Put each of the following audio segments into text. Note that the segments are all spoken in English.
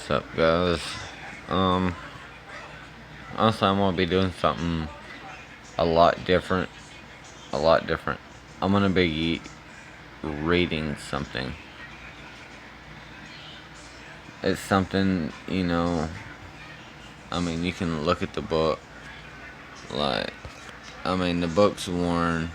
What's up, guys? Um, Honestly, I'm gonna be doing something a lot different. A lot different. I'm gonna be reading something. It's something, you can look at the book. The book's worn.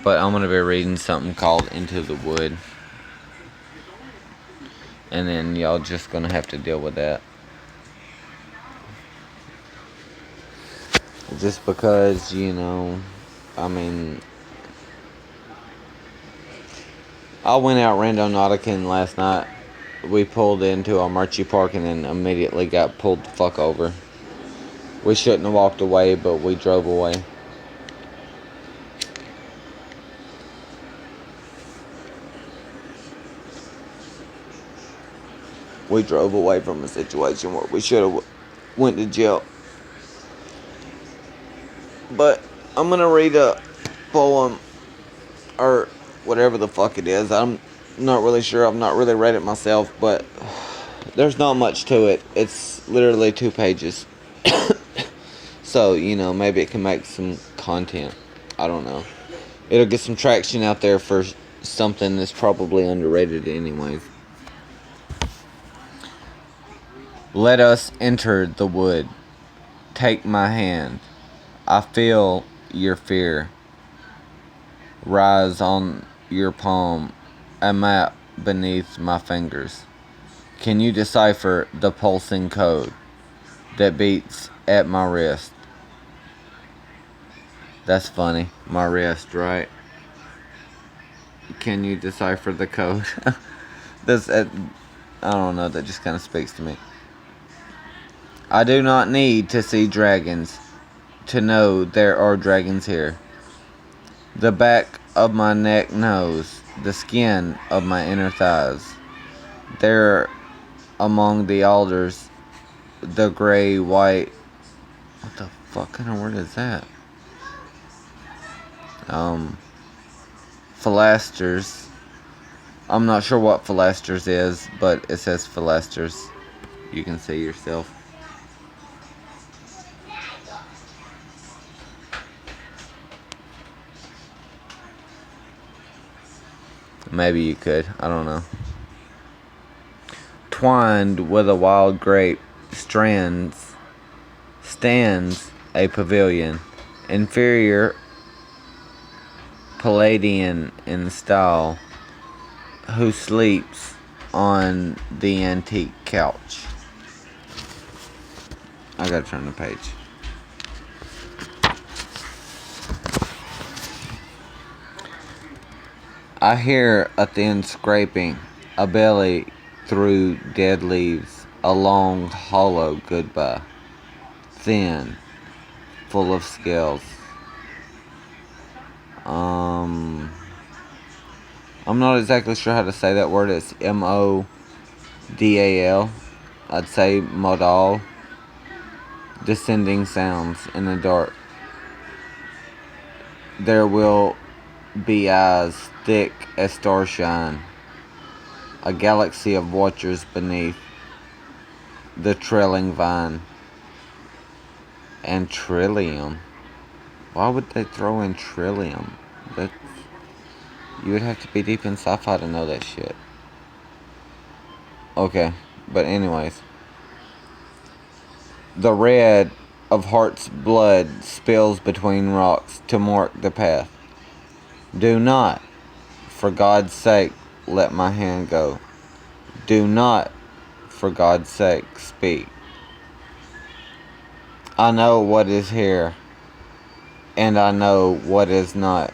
But I'm gonna be reading something called Into the Wood. And then y'all just gonna have to deal with that. Just because, I went out Randonautica last night. We pulled into Armuchee Park and then immediately got pulled the fuck over. We shouldn't have walked away, but we drove away. We drove away from a situation where we should have went to jail. But I'm gonna read a poem or whatever the fuck it is. I'm not really sure. I've not really read it myself, but there's not much to it. It's literally 2 pages. So, maybe it can make some content. I don't know. It'll get some traction out there for something that's probably underrated anyways. Let us enter the wood. Take my hand. I feel your fear. Rise on your palm, a map beneath my fingers. Can you decipher the pulsing code that beats at my wrist? That's funny. My wrist, right? Can you decipher the code? I don't know, that just kind of speaks to me. I do not need to see dragons to know there are dragons here. The back of my neck knows, the skin of my inner thighs. There among the alders, the gray, white... What the fuck kind of word is that? Philasters. I'm not sure what philasters is, but it says philasters. You can see yourself. Maybe you could. I don't know. Twined with a wild grape stands a pavilion, inferior Palladian in style, who sleeps on the antique couch. I gotta turn the page. I hear a thin scraping, a belly through dead leaves, a long, hollow goodbye, thin, full of scales. I'm not exactly sure how to say that word. It's Modal. I'd say modal. Descending sounds in the dark. There will be eyes thick as starshine, a galaxy of watchers beneath the trailing vine. And trillium. Why would they throw in trillium? You would have to be deep in sci-fi to know that shit. Okay, but anyways. The red of heart's blood spills between rocks to mark the path. Do not, for God's sake, let my hand go. Do not, for God's sake, speak. I know what is here, and I know what is not.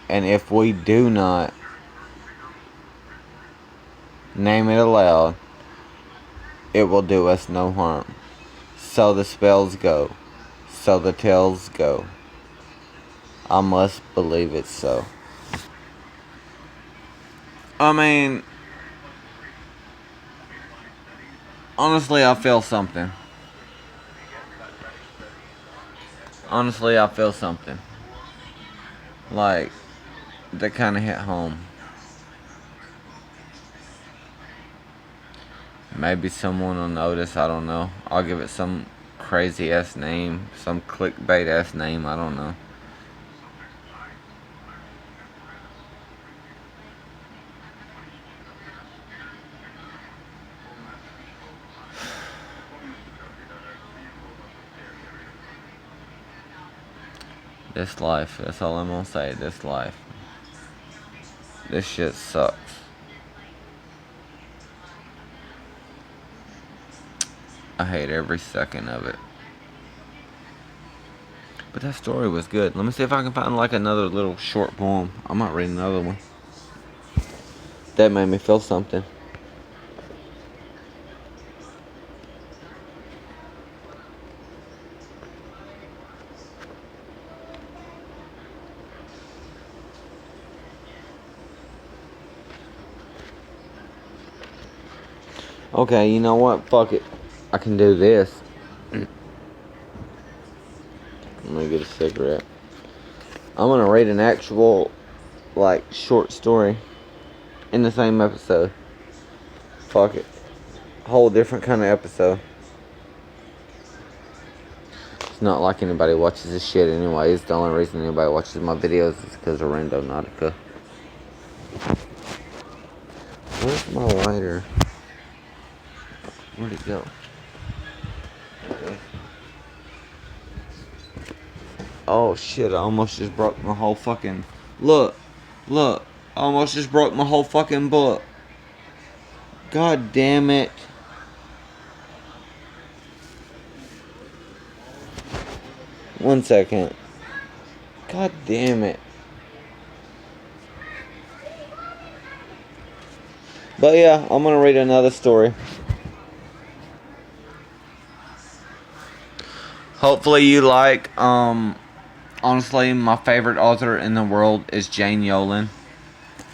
And if we do not name it aloud, it will do us no harm. So the spells go, so the tales go. I must believe it so. Honestly, I feel something. Like, that kind of hit home. Maybe someone will notice, I don't know. I'll give it some crazy ass name, some clickbait ass name, I don't know. This life, that's all I'm gonna say, this life. This shit sucks. I hate every second of it. But that story was good. Let me see if I can find like another little short poem. I might read another one. That made me feel something. Okay, you know what? Fuck it. I can do this. I'm gonna get a cigarette. I'm gonna read an actual, like, short story in the same episode. Fuck it. Whole different kind of episode. It's not like anybody watches this shit anyway. It's the only reason anybody watches my videos is because of Randonautica. Where's my lighter? Where'd it go? Okay. Oh shit, I almost just broke my whole fucking... Look. I almost just broke my whole fucking book. God damn it. One second. God damn it. But yeah, I'm gonna read another story. Hopefully you like, honestly, my favorite author in the world is Jane Yolen.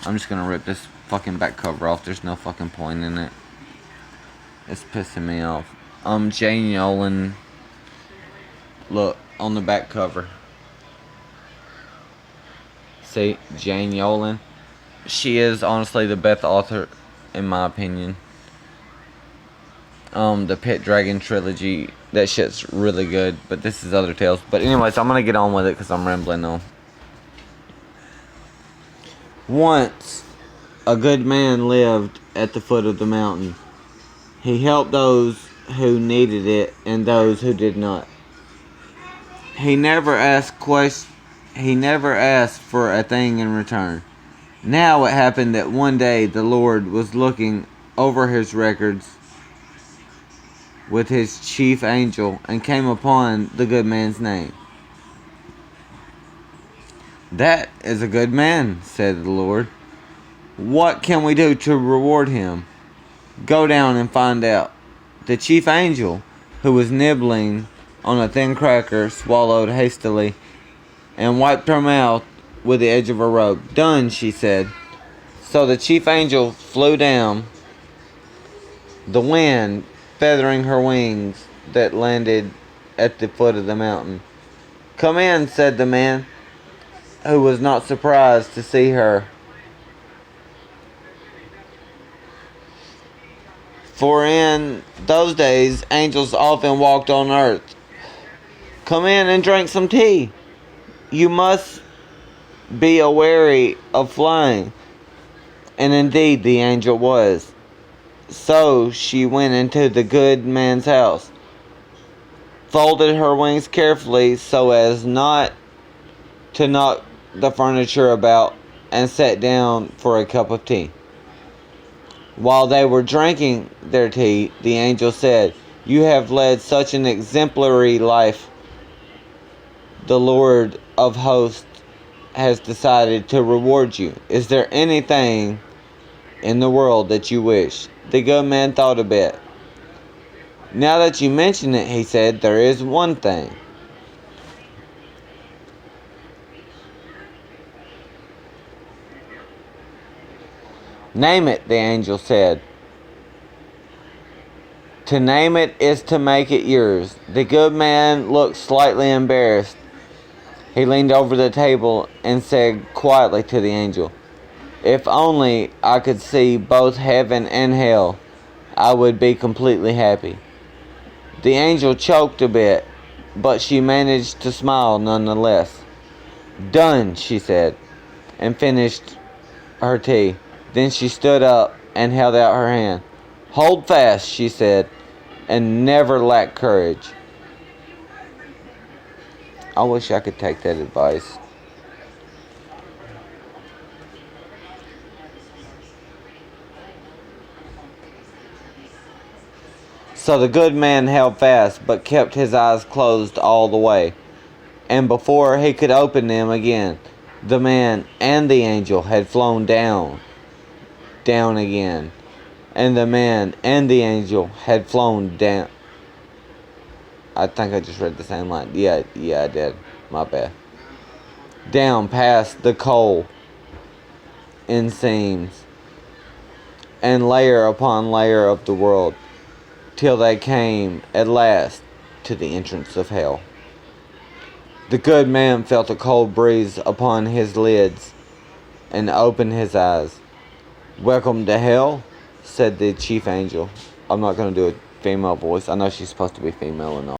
I'm just gonna rip this fucking back cover off. There's no fucking point in it. It's pissing me off. Jane Yolen. Look, on the back cover. See, Jane Yolen. She is honestly the best author, in my opinion. The Pit Dragon trilogy, that shit's really good, but this is other tales. But anyways, I'm gonna get on with it because I'm rambling on. Once, a good man lived at the foot of the mountain. He helped those who needed it and those who did not. He never asked for a thing in return. Now it happened that one day the Lord was looking over his records with his chief angel and came upon the good man's name. "That is a good man," said the Lord. "What can we do to reward him? Go down and find out." The chief angel, who was nibbling on a thin cracker, swallowed hastily and wiped her mouth with the edge of her robe. "Done," she said. So the chief angel flew down, the wind feathering her wings, that landed at the foot of the mountain. "Come in," said the man, who was not surprised to see her. For in those days, angels often walked on earth. "Come in and drink some tea. You must be aweary of flying." And indeed the angel was. So she went into the good man's house, folded her wings carefully so as not to knock the furniture about, and sat down for a cup of tea. While they were drinking their tea, the angel said, "You have led such an exemplary life. The Lord of hosts has decided to reward you. Is there anything in the world that you wish?" The good man thought a bit. "Now that you mention it," he said, "there is one thing." "Name it," the angel said. "To name it is to make it yours." The good man looked slightly embarrassed. He leaned over the table and said quietly to the angel, "If only I could see both heaven and hell, I would be completely happy. The angel choked a bit, but she managed to smile nonetheless. Done, she said, and finished her tea. Then she stood up and held out her hand. Hold fast, she said, and never lack courage. I wish I could take that advice. So the good man held fast, but kept his eyes closed all the way. And before he could open them again, the man and the angel had flown down again. And the man and the angel had flown down. I think I just read the same line. Yeah, I did. My bad. Down past the coal inseams, and layer upon layer of the world, till they came at last to the entrance of hell. The good man felt a cold breeze upon his lids and opened his eyes. Welcome to hell, said the chief angel. I'm not going to do a female voice. I know she's supposed to be female and all.